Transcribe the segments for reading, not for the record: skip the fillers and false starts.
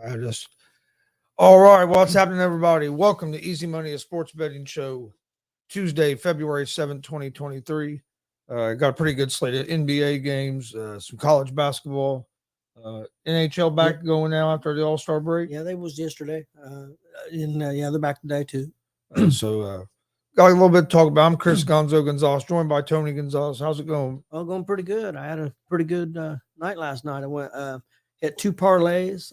I just. All right, what's happening, everybody? Welcome to Easy Money, a sports betting show. Tuesday, February 7th, 2023. Got a pretty good slate of NBA games, some college basketball, NHL back going now after the All Star break. Yeah, they was yesterday. They're back today too. Got a little bit to talk about. I'm Chris Gonzalez, joined by Tony Gonzalez. How's it going? Oh, going pretty good. I had a pretty good night last night. I went hit 2 parlays,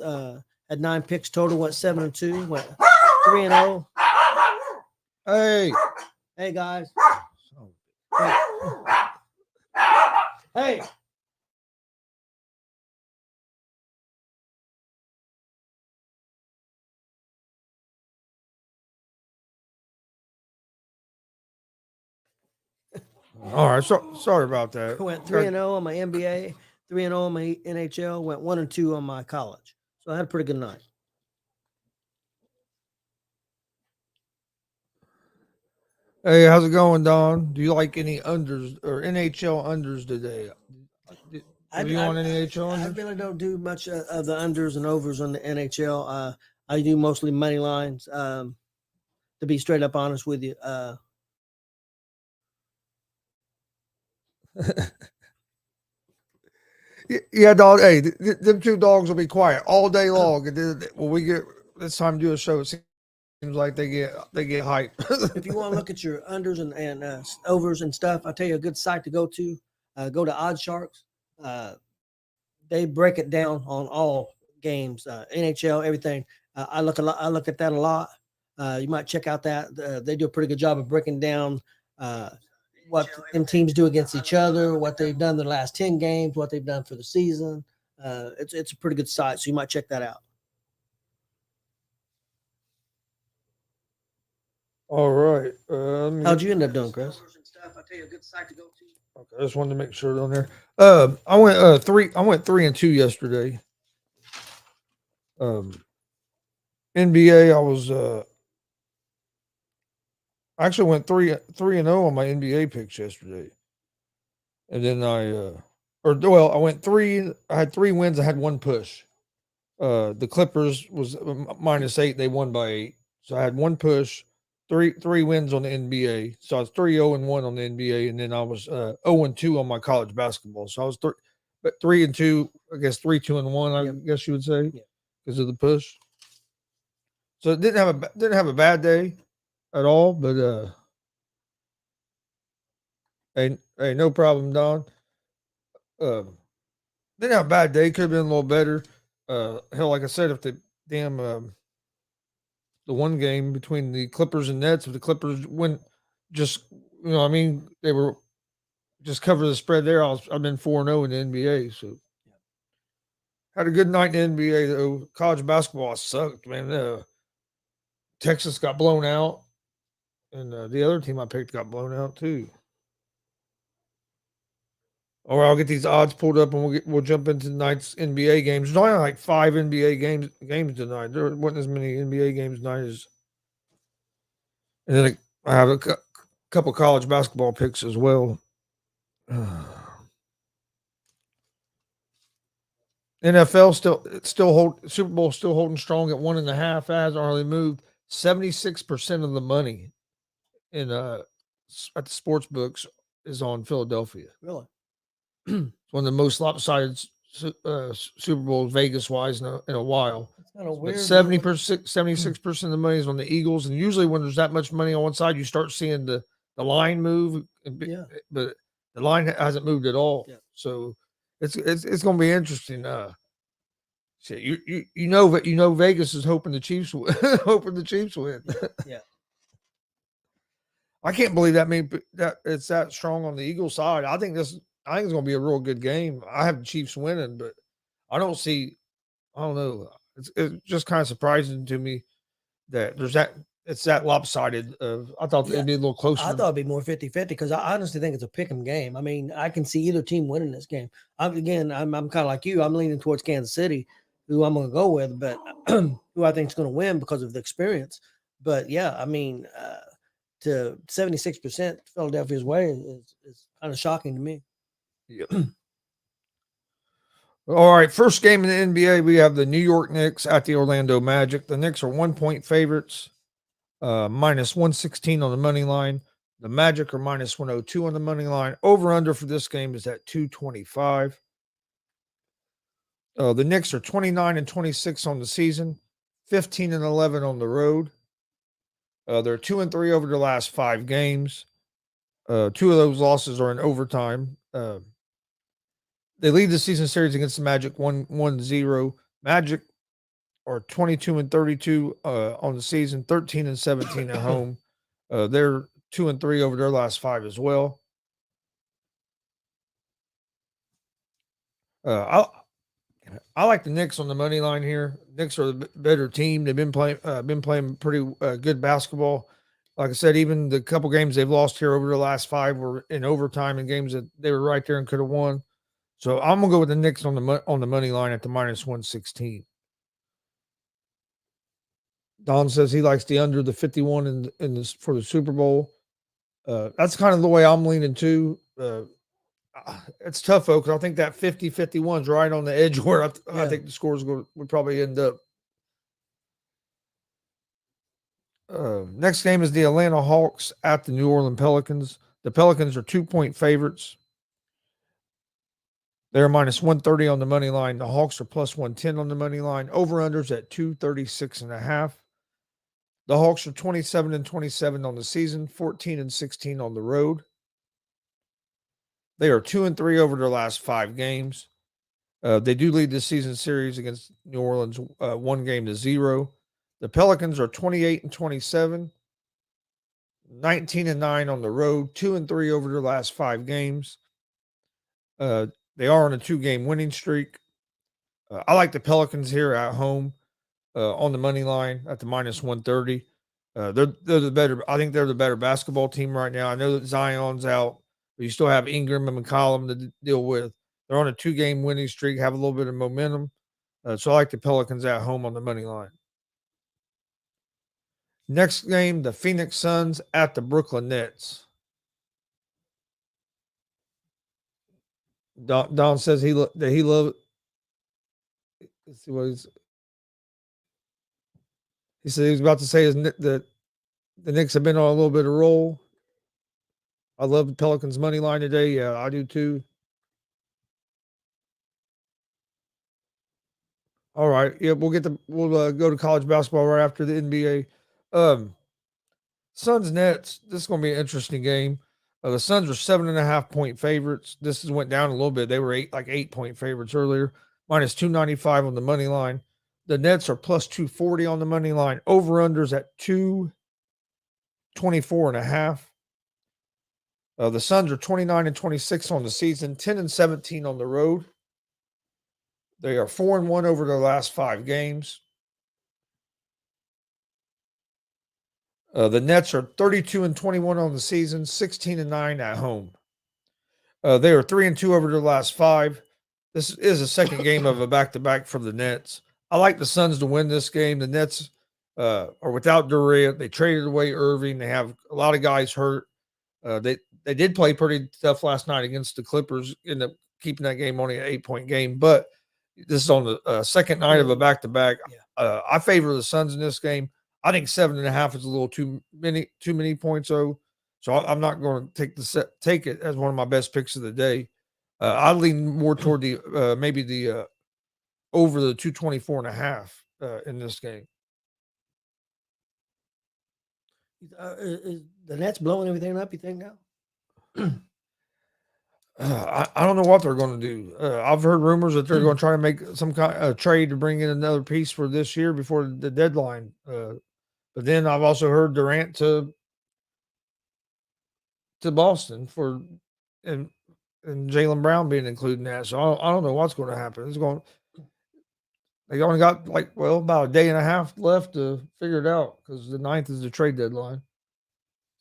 had 9 picks total, went 7-2, went 3-0. Hey guys. Hey. All right, sorry about that. Went 3-0 on my NBA, 3-0 on my NHL, went 1-2 on my college. So I had a pretty good night. Hey, how's it going, Don? Do you like any unders or NHL unders today? Are you on NHL unders? I really don't do much of the unders and overs on the NHL. I do mostly money lines. To be straight up honest with you, yeah, dog. Hey, them two dogs will be quiet all day long, and then when we get this time to do a show, it seems like they get hype. If you want to look at your unders and overs and stuff, I'll tell you a good site to go to. Go to Odd Sharks. They break it down on all games, NHL, everything. I look at that a lot. You might check out that. They do a pretty good job of breaking down what them teams do against each other, what they've done the last 10 games, what they've done for the season. It's a pretty good site, so you might check that out. All right. How'd you end up doing, Chris? Okay, I just wanted to make sure on there. I went 3-2 yesterday. NBA, I actually went 3-0 on my NBA picks yesterday, and then I went three. I had 3 wins. I had 1 push. The Clippers was -8. They won by 8, so I had 1 push. Three wins on the NBA. So I was 3-0-1 on the NBA, and then I was 0-2 on my college basketball. So I was 3-2, I guess 3-2-1, I guess you would say, because of the push. So it didn't have a bad day at all, but hey, no problem, Don. Didn't have a bad day. Could have been a little better. Hell, like I said, if the damn the one game between the Clippers and Nets, if the Clippers win, just they were just cover the spread there. I've been 4-0 in the NBA, so had a good night in the NBA though. College basketball sucked, man. Texas got blown out, and the other team I picked got blown out too. All right, I'll get these odds pulled up, and we'll jump into tonight's NBA games. There's only like 5 NBA games tonight. There wasn't as many NBA games tonight as. And then I have a couple college basketball picks as well. NFL Super Bowl still holding strong at 1.5. Has already moved 76% of the money in at the sports books is on Philadelphia. Really, it's one of the most lopsided Super Bowls Vegas wise in a while. Kind of weird. 70%, 76% of the money is on the Eagles, and usually when there's that much money on one side, you start seeing the line move. But the line hasn't moved at all. Yeah. So it's going to be interesting. You know Vegas is hoping the Chiefs win. Yeah. I can't believe that it's that strong on the Eagles side. I think it's going to be a real good game. I have the Chiefs winning, but I don't know. It's just kind of surprising to me that it's that lopsided. I thought it'd be a little closer. I thought it'd be more 50-50 because I honestly think it's a pick'em game. I mean, I can see either team winning this game. I'm kind of like you. I'm leaning towards Kansas City, who I'm going to go with, but who I think is going to win because of the experience. But yeah, I mean, to 76% Philadelphia's way is kind of shocking to me. Yeah. All right, first game in the NBA, we have the New York Knicks at the Orlando Magic. The Knicks are 1 point favorites, minus 116 on the money line. The Magic are minus 102 on the money line. Over under for this game is at 225. The Knicks are 29-26 on the season, 15-11 on the road. They're 2-3 over the last 5 games. Two of those losses are in overtime. They lead the season series against the Magic 1-0. Magic are 22-32 on the season, 13-17 at home. They're 2-3 over their last 5 as well. I like the Knicks on the money line here. Knicks are the better team. They've been playing pretty good basketball. Like I said, even the couple games they've lost here over the last 5 were in overtime and games that they were right there and could have won. So I'm gonna go with the Knicks on the money line at the minus 116. Don says he likes the under the 51 in this for the Super Bowl. That's kind of the way I'm leaning too. It's tough, folks. I think that 50-51 is right on the edge where I think the scores would probably end up. Next game is the Atlanta Hawks at the New Orleans Pelicans. The Pelicans are 2 point favorites. They're minus 130 on the money line. The Hawks are plus 110 on the money line. Over-unders at 236.5. The Hawks are 27-27 on the season, 14-16 on the road. They are 2-3 over their last 5 games. They do lead the season series against New Orleans 1-0. The Pelicans are 28-27, 19-9 on the road, 2-3 over their last 5 games. They are on a 2-game winning streak. I like the Pelicans here at home on the money line at the minus 130. They're the better. I think they're the better basketball team right now. I know that Zion's out, but you still have Ingram and McCollum to deal with. They're on a 2-game winning streak, have a little bit of momentum. So I like the Pelicans at home on the money line. Next game, the Phoenix Suns at the Brooklyn Nets. Don says he loves. Let's see what he said. He was about to say that the Knicks have been on a little bit of roll. I love the Pelicans money line today. Yeah, I do too. All right. Yeah, we'll go to college basketball right after the NBA. Suns Nets. This is going to be an interesting game. The Suns are 7.5 point favorites. This has went down a little bit. They were 8 point favorites earlier. Minus 295 on the money line. The Nets are plus 240 on the money line. Over unders at 224.5. The Suns are 29-26 on the season, 10-17 on the road. They are 4-1 over their last 5 games. The Nets are 32-21 on the season, 16-9 at home. They are 3-2 over their last 5. This is a second game of a back-to-back for the Nets. I like the Suns to win this game. The Nets are without Durant. They traded away Irving. They have a lot of guys hurt. They did play pretty tough last night against the Clippers, ended up keeping that game only an 8-point game. But this is on the second night of a back-to-back. I favor the Suns in this game. I think 7.5 is a little too many points, though. So I'm not going to take it as one of my best picks of the day. I lean more toward the maybe the over the 224.5 in this game. Is the Nets blowing everything up, you think now? I don't know what they're going to do. I've heard rumors that they're going to try to make some kind of trade to bring in another piece for this year before the deadline. But then I've also heard Durant to Boston for and Jaylen Brown being included in that. So I don't know what's going to happen. They only got about a day and a half left to figure it out because the 9th is the trade deadline.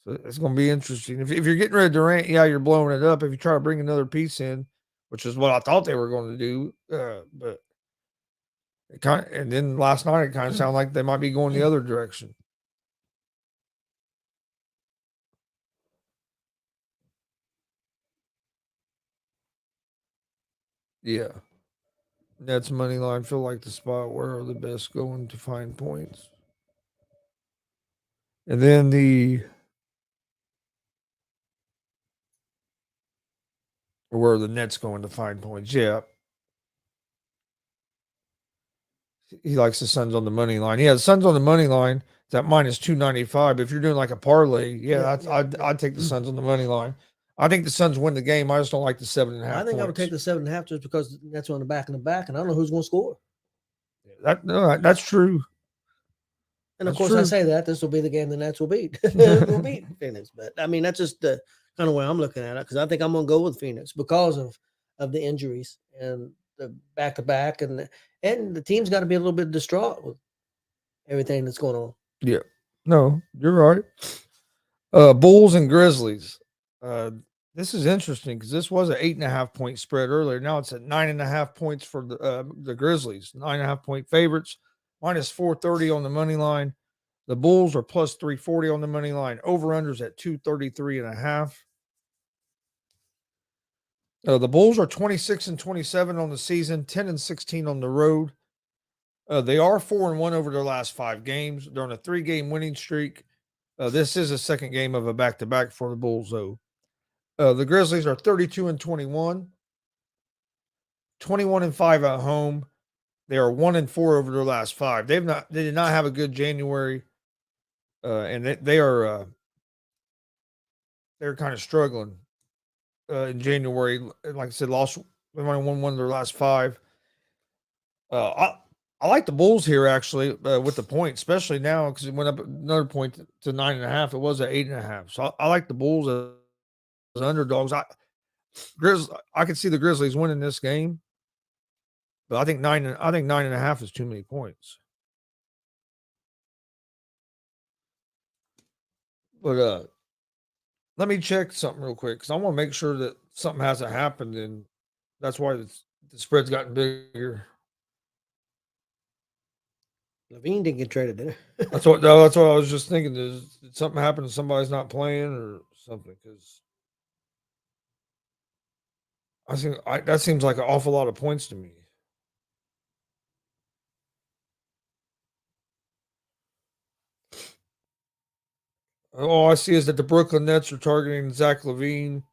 So it's going to be interesting. If you're getting rid of Durant, yeah, you're blowing it up. If you try to bring another piece in, which is what I thought they were going to do, but and then last night it kind of sounded like they might be going the other direction. Yeah. Nets money line feel like the spot where are the best going to find points. And then where are the Nets going to find points? Yeah. He likes the Suns on the money line. Yeah, the Suns on the money line. It's at minus 295. If you're doing like a parlay, I'd take the Suns on the money line. I think the Suns win the game. I just don't like the 7.5. I think I would take the 7.5 just because that's on the back and the back, and I don't know who's going to score. That's true. And of That's course, true. I say that this will be the game the Nets will beat. will beat Phoenix, but I mean that's just the kind of way I'm looking at it because I think I'm going to go with Phoenix because of the injuries and the back to back, and the team's got to be a little bit distraught with everything that's going on. Yeah. No, you're right. Bulls and Grizzlies. This is interesting because this was an 8.5 point spread earlier. Now it's at 9.5 points for the Grizzlies. 9.5 point favorites. Minus 430 on the money line. The Bulls are plus 340 on the money line. Over unders at 233.5. The Bulls are 26-27 on the season, 10-16 on the road. They are 4-1 over their last 5 games. They're on a 3-game winning streak. This is a second game of a back-to-back for the Bulls, though. The Grizzlies are 32-21, 21-5 at home. They are 1-4 over their last 5. They did not have a good January, and they're kind of struggling in January. Like I said, they've only won one of their last 5. I like the Bulls here actually with the point, especially now because it went up another point to 9.5. It was at 8.5, so I like the Bulls as underdogs. I could see the Grizzlies winning this game, but I think 9.5 is too many points. But let me check something real quick because I want to make sure that something hasn't happened, and that's why the spread's gotten bigger. Levine didn't get traded there. That's what I was just thinking. Did something happen? Somebody's not playing or something? Because that seems like an awful lot of points to me. All I see is that the Brooklyn Nets are targeting Zach Levine.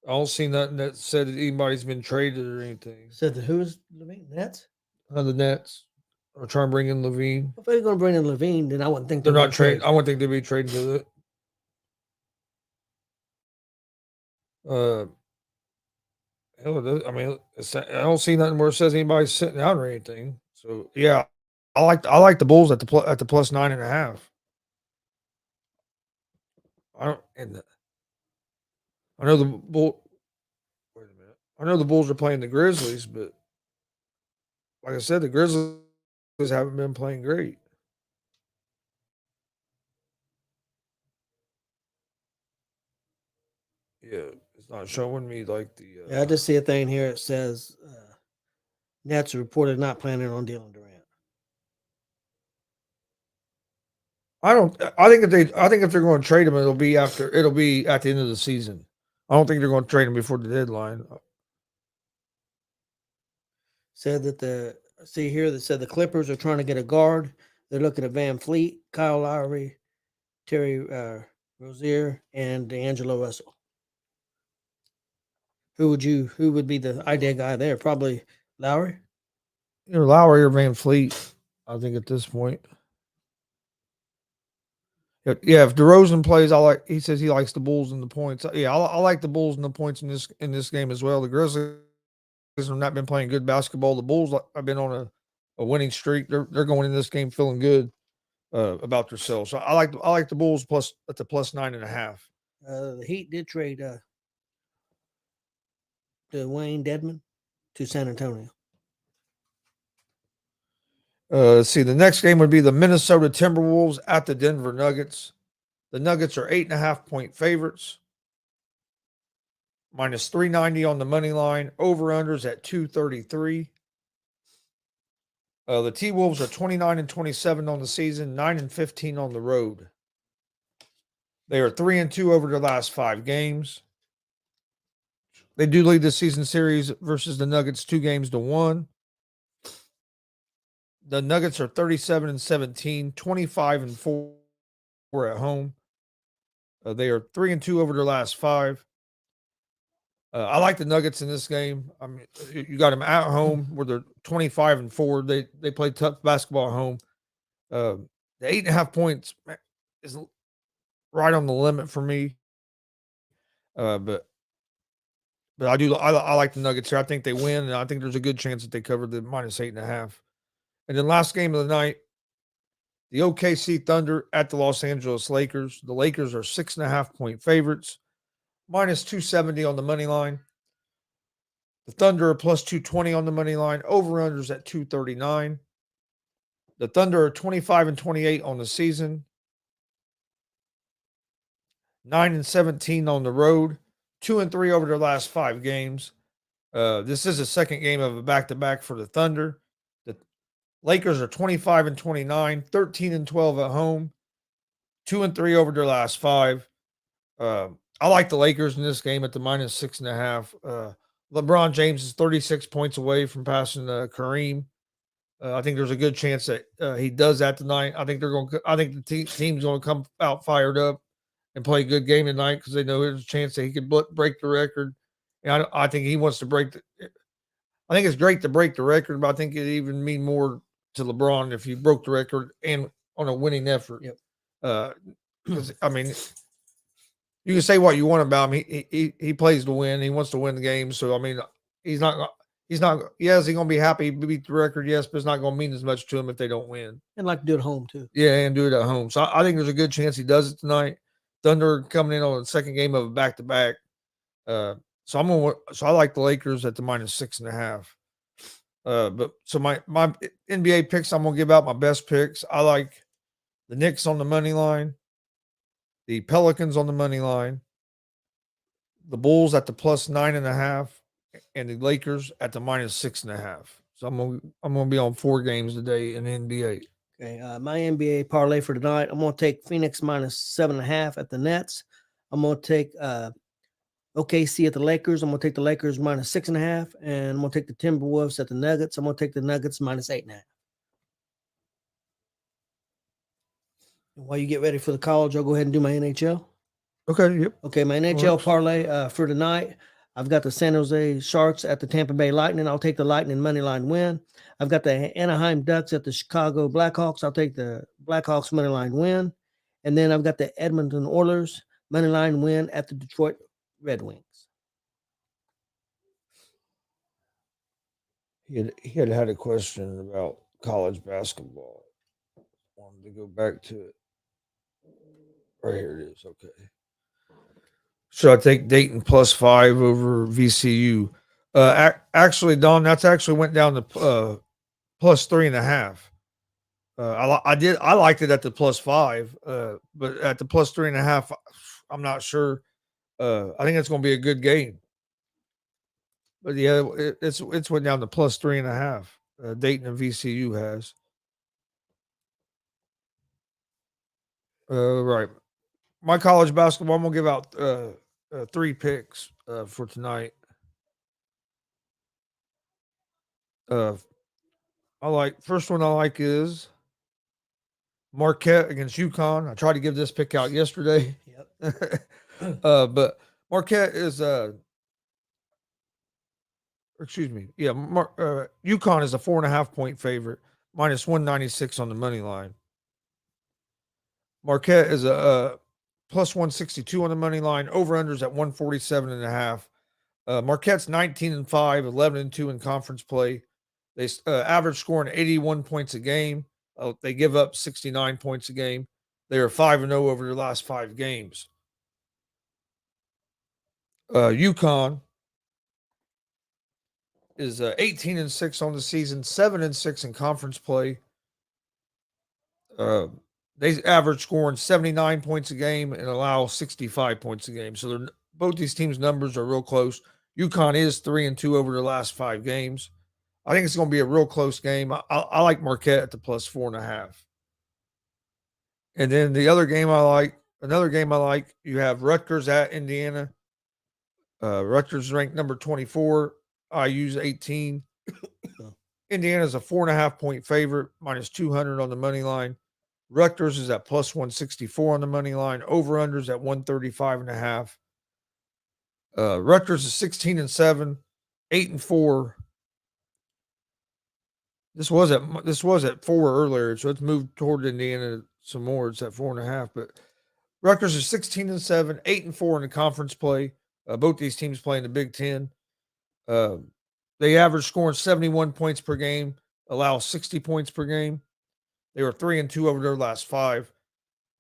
I don't see nothing that said that anybody's been traded or anything. Said that who's Levine? Nets? The Nets are trying to bring in Levine. If they're going to bring in Levine, then I wouldn't think They're not trading. trading. I wouldn't think they'd be trading to it. I mean, I don't see nothing where it says anybody's sitting out or anything. So yeah, I like the Bulls at the plus 9.5. I don't and I know the Bull. Wait a minute. I know the Bulls are playing the Grizzlies, but like I said, the Grizzlies haven't been playing great. Yeah, it's not showing me like the. Yeah, I just see a thing here. It says Nets are reported not planning on dealing Durant. I don't. I think if they're going to trade him, it'll be at the end of the season. I don't think they're going to trade him before the deadline. Said that the Clippers are trying to get a guard. They're looking at Van Fleet, Kyle Lowry, Terry Rozier, and D'Angelo Russell. Who would be the ideal guy there? Probably Lowry. Either Lowry or Van Fleet. I think at this point. Yeah, if DeRozan plays, he says he likes the Bulls and the points. Yeah, I like the Bulls and the points in this game as well. The Grizzlies have not been playing good basketball. The Bulls have been on a winning streak. They're going in this game feeling good about themselves. So I like the Bulls plus at the plus 9.5. The Heat did trade Dwayne Dedman to San Antonio. Let's see. The next game would be the Minnesota Timberwolves at the Denver Nuggets. The Nuggets are 8.5 point favorites. Minus 390 on the money line. Over-unders at 233. The T-Wolves are 29-27 on the season, 9-15 on the road. They are 3-2 over their last 5 games. They do lead the season series versus the Nuggets 2-1. The Nuggets are 37-17, 25-4 at home. They are 3-2 over their last 5. I like the Nuggets in this game. I mean, you got them at home where they're 25-4. They play tough basketball at home. The 8.5 points is right on the limit for me. But I like the Nuggets here. I think they win, and I think there's a good chance that they cover the -8.5. And then last game of the night, the OKC Thunder at the Los Angeles Lakers. The Lakers are 6.5 point favorites, -270 on the money line. The Thunder are +220 on the money line. Over-unders at 239. The Thunder are 25-28 on the season, 9-17 on the road, 2-3 over their last 5 games. This is the second game of a back-to-back for the Thunder. The Lakers are 25-29, 13-12 at home, 2-3 over their last 5. I like the Lakers in this game at the -6.5. LeBron James is 36 points away from passing Kareem. I think there's a good chance that he does that tonight. I think the team's going to come out fired up and play a good game tonight because they know there's a chance that he could break the record. And I think he wants to break. I think it's great to break the record, but I think it even mean more to LeBron if he broke the record and on a winning effort. Yep. I mean, you can say what you want about him. He plays to win. He wants to win the game. So I mean, he's not. Yes, he's gonna be happy to beat the record. Yes, but it's not gonna mean as much to him if they don't win. And like to do it at home too. Yeah, and do it at home. So I think there's a good chance he does it tonight. Thunder coming in on the second game of a back to back. So I like the Lakers at the -6.5. But so my NBA picks, I'm gonna give out my best picks. I like the Knicks on the money line, the Pelicans on the money line, the Bulls at the +9.5, and the Lakers at the -6.5. So I'm gonna be on 4 games today in the NBA. Okay, my NBA parlay for tonight. I'm gonna take Phoenix -7.5 at the Nets. I'm gonna take OKC at the Lakers. I'm gonna take the Lakers -6.5, and I'm gonna take the Timberwolves at the Nuggets. I'm gonna take the Nuggets -8.5. While you get ready for the college, I'll go ahead and do my NHL. Okay, yep. Okay, my NHL parlay for tonight. I've got the San Jose Sharks at the Tampa Bay Lightning. I'll take the Lightning money line win. I've got the Anaheim Ducks at the Chicago Blackhawks. I'll take the Blackhawks money line win. And then I've got the Edmonton Oilers money line win at the Detroit Red Wings. He had a question about college basketball. Wanted to go back to it. Right here it is. Okay. Should I take Dayton +5 over VCU? Actually, Don, that's actually went down to +3.5. I liked it at the +5, but at the +3.5, I'm not sure. I think it's going to be a good game. But yeah, it's went down to +3.5. Dayton and VCU has. Right. My college basketball, I'm gonna give out 3 picks for tonight. First one I like is Marquette against UConn. I tried to give this pick out yesterday. Yep. But Marquette is excuse me. Yeah, UConn is a 4.5 point favorite, -196 on the money line. Marquette is a +162 on the money line. Over-unders at 147.5. Marquette's 19-5, 11-2 in conference play. They average scoring 81 points a game. They give up 69 points a game. They are 5-0 over their last 5 games. UConn is 18-6 on the season, 7-6 in conference play. They average scoring 79 points a game and allow 65 points a game. So both these teams' numbers are real close. UConn is 3-2 over their last 5 games. I think it's going to be a real close game. I like Marquette at the +4.5. And then another game I like, you have Rutgers at Indiana. Rutgers ranked number 24. I use 18. Indiana's a 4.5-point favorite, minus 200 on the money line. Rutgers is at plus 164 on the money line. Over-unders at 135.5. Rutgers is 16-7, 8-4. This was at 4 earlier, so it's moved toward Indiana some more. It's at 4.5, but Rutgers is 16-7, 8-4 in the conference play. Both these teams play in the Big Ten. They average scoring 71 points per game, allow 60 points per game. They were 3-2 over their last 5.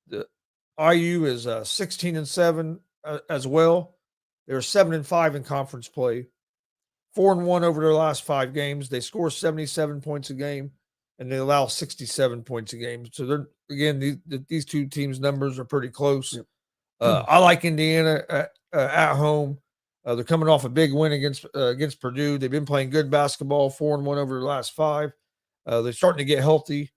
The IU is 16-7 as well. They were 7-5 in conference play. 4-1 over their last 5 games. They score 77 points a game, and they allow 67 points a game. So they're again these two teams' numbers are pretty close. Yep. I like Indiana at home. They're coming off a big win against Purdue. They've been playing good basketball, 4-1 over the last 5. They're starting to get healthy.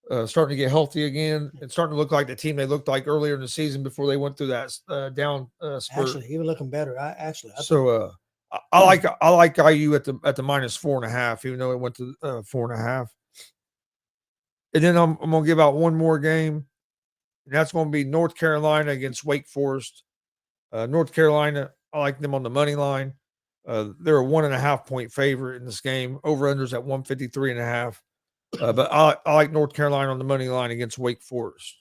Again, and starting to look like the team they looked like earlier in the season before they went through that down spurt. Actually, he was looking better. I like IU at the minus 4.5, even though it went to 4.5. And then I'm gonna give out one more game, and that's going to be North Carolina against Wake Forest. North Carolina, I like them on the money line. They're a 1.5-point favorite in this game. Over-unders at 153.5. But I like North Carolina on the money line against Wake Forest.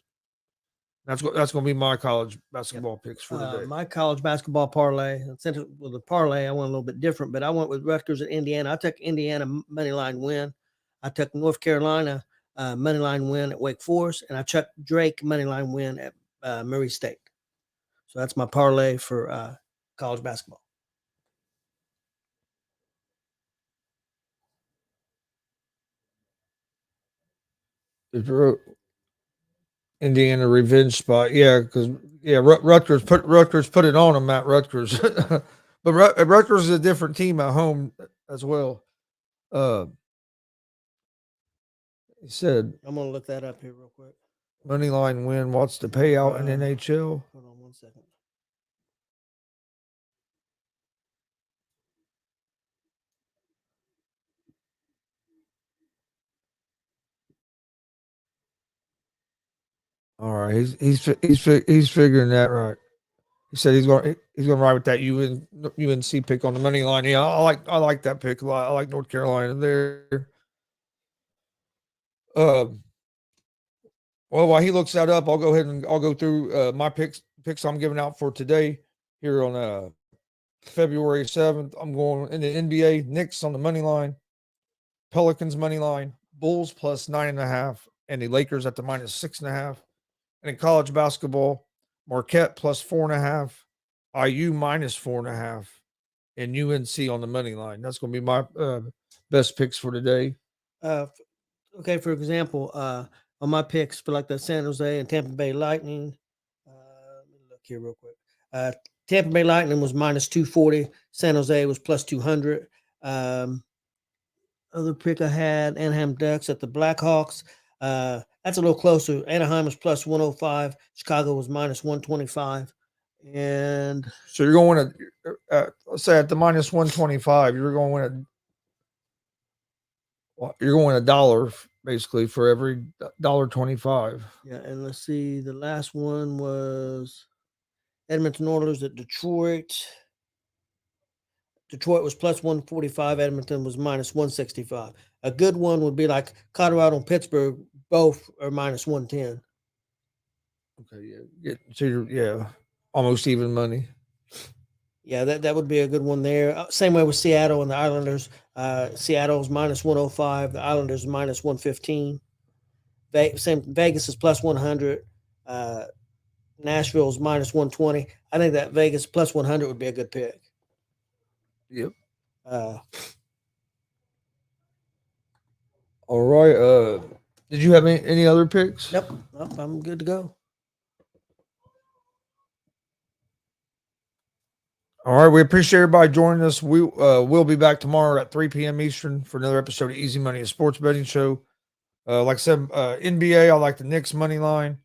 That's going to be my college basketball picks for today. My college basketball parlay. With the parlay, I went a little bit different, but I went with Rutgers at Indiana. I took Indiana money line win. I took North Carolina money line win at Wake Forest, and I took Drake money line win at Murray State. So that's my parlay for college basketball. Indiana revenge spot, because Rutgers put it on them, Matt Rutgers, but Rutgers is a different team at home as well. He said, I'm gonna look that up here real quick. Money line win. What's the payout in NHL? Hold on 1 second. All right, he's figuring that right. He said he's going to ride with that UNC pick on the money line. Yeah, I like that pick a lot. I like North Carolina there. Well, while he looks that up, I'll go ahead and I'll go through my picks I'm giving out for today here on February 7th. I'm going in the NBA. Knicks on the money line, Pelicans money line, Bulls plus 9.5, and the Lakers at the minus 6.5. And in college basketball, Marquette plus 4.5, IU minus 4.5, and UNC on the money line. That's going to be my best picks for today. Okay, for example, on my picks for like the San Jose and Tampa Bay Lightning, let me look here real quick. Tampa Bay Lightning was minus 240. San Jose was plus 200. Other pick I had, Anaheim Ducks at the Blackhawks. That's a little closer. Anaheim was plus 105. Chicago was minus 125. And so you're going to let's say at the minus 125, you're going $1 basically for every $1.25. Yeah, and let's see. The last one was Edmonton Oilers at Detroit. Detroit was plus 145. Edmonton was minus 165. A good one would be like Colorado and Pittsburgh. Both are minus 110. Okay, so you're almost even money. Yeah, that would be a good one there. Same way with Seattle and the Islanders. Seattle's minus 105. The Islanders minus 115. Vegas is plus 100. Nashville's minus 120. I think that Vegas plus 100 would be a good pick. Yep. All right. Did you have any other picks? Nope. I'm good to go. All right. We appreciate everybody joining us. We'll be back tomorrow at 3 p.m. Eastern for another episode of Easy Money, a sports betting show. Like I said, NBA, I like the Knicks money line.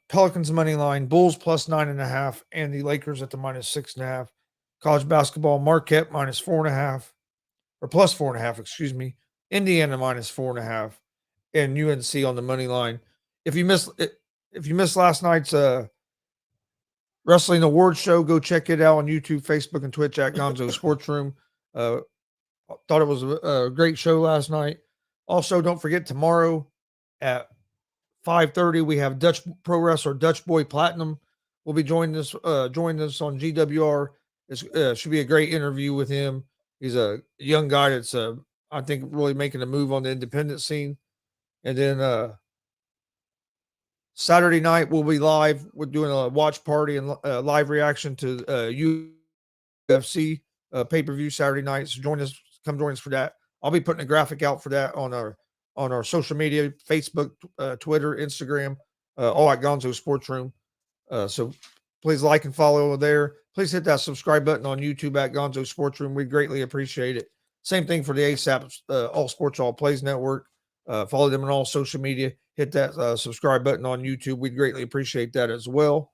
Pelicans money line, Bulls plus 9.5, and the Lakers at the minus 6.5. College basketball, Marquette minus 4.5, or plus 4.5, excuse me. Indiana minus 4.5, and UNC on the money line. If you missed last night's Wrestling Awards show, go check it out on YouTube, Facebook, and Twitch at Gonzo Sports Room. Thought it was a great show last night. Also, don't forget tomorrow at 5:30 we have Dutch pro wrestler Dutch Boy Platinum will be joining us on GWR. It should be a great interview with him. He's a young guy that's I think really making a move on the independent scene. And then Saturday night we'll be live. We're doing a watch party and live reaction to UFC pay-per-view Saturday night. So come join us for that. I'll be putting a graphic out for that on our social media, Facebook, Twitter, Instagram, all at Gonzo Sports Room. So please like and follow over there. Please hit that subscribe button on YouTube at Gonzo Sports Room. We'd greatly appreciate it. Same thing for the ASAP All Sports All Plays Network. Follow them on all social media. Hit that subscribe button on YouTube. We'd greatly appreciate that as well.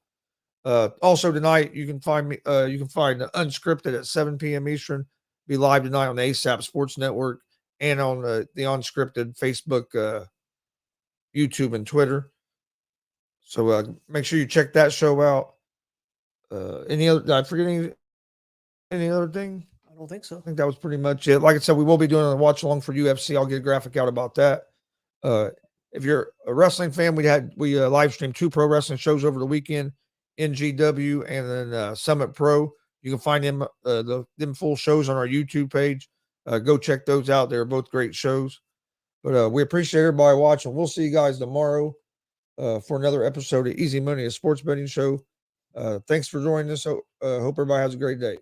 Also tonight, you can find me. You can find Unscripted at 7 p.m. Eastern. Be live tonight on the ASAP Sports Network and on the Unscripted Facebook, YouTube, and Twitter. So make sure you check that show out. Any other? Did I forget any other thing? I don't think so. I think that was pretty much it. Like I said, we will be doing a watch along for UFC. I'll get a graphic out about that. If you're a wrestling fan, we live streamed 2 pro wrestling shows over the weekend, NGW and then Summit Pro. You can find them full shows on our YouTube page. Go check those out. They're both great shows. But we appreciate everybody watching. We'll see you guys tomorrow for another episode of Easy Money, a sports betting show. Thanks for joining us. Hope everybody has a great day.